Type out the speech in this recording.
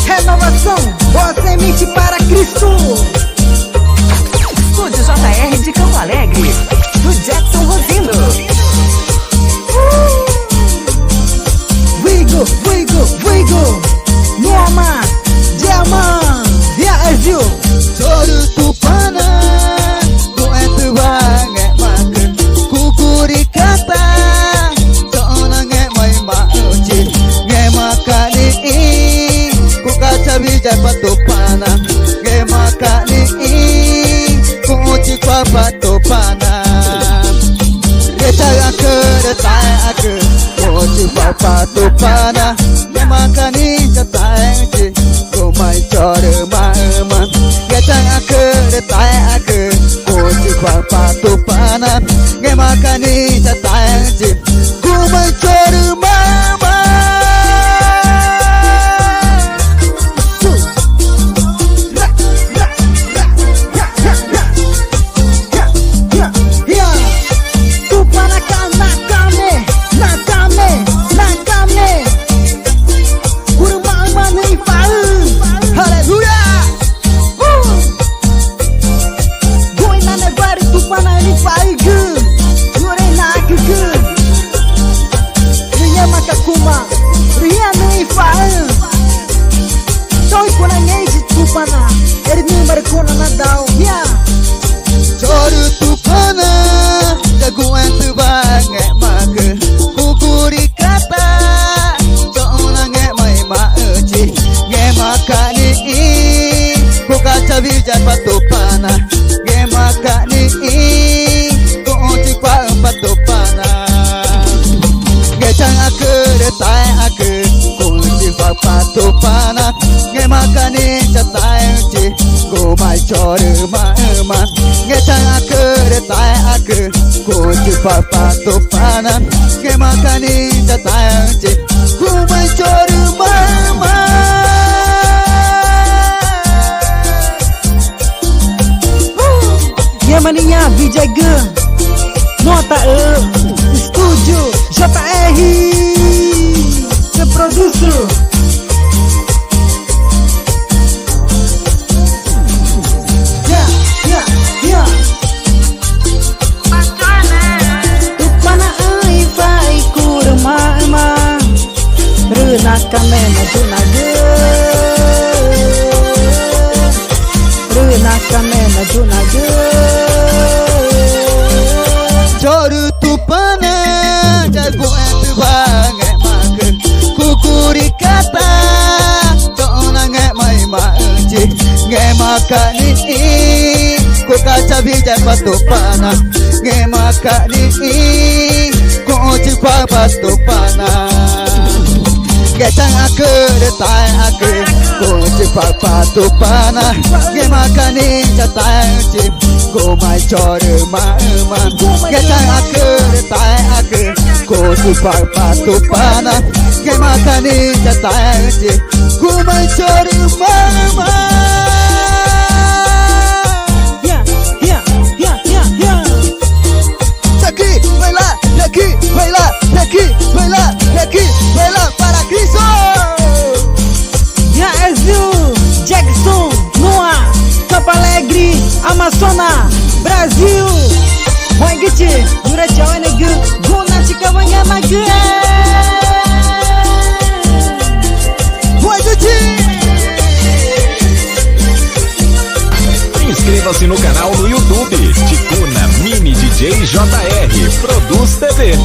Renovação, boa semente para Cristo. Estúdio JR de Campo Alegre, do Jackson Rosino. Vigo, Noma, Diamant, Brasil. Choro tupana, doente banget makan kukuri kata, soalnya ngemai mauci, ngemakani ku kaca bijak patupana, ngemakani ku uci kwa patupana. Kecaya keretai aku, uci kwa patupana, ngemakani ketai ku mai choro mama. Kecaya keretai aku, uci kwa patupana, ngemakani ketai ku mai choro mama. Choro tupana, jagoan banget makan kukuri kata, soalnya ngemai mauci, ngemakani ku kaca bijak patupana, ngemakani ku uci kwa patupana. Ngecang aku detai aku, ku uci kwa patupana, ngemakani cetai uci, ku mai choro mama. Ngecang aku detai aku, ku uci kwa patupana, ngemakani cetai uci, ku mai choro mama. Maninha, Vijaga, nota Estúdio JR, que produz. Tupana ai vai kurma rena kamena junaga, rena kamena junaga. Choro tupana, jagoan banget makan kukuri kata, soalnya ngemai mauci, ngemakani ku kaca bijak patupana, ngemakani ku uci kwa patupana. Ngecang aku detai aku, ku uci kwa patupana, ngemakani cetai uci, ku mai choro mama. Ngecang aku detai aku, ku uci kwa patupana, ngemakani cetai uci, ku mai choro mama. Baila para Cristo. Brasil, Jackson, Noah, Campo Alegre, Amazonas, Brasil. Wangiti, durante a ONG, Gunatica Wangamaga. Wangiti. Inscreva-se no canal no YouTube, Ticuna Mini DJ JR Produz TV.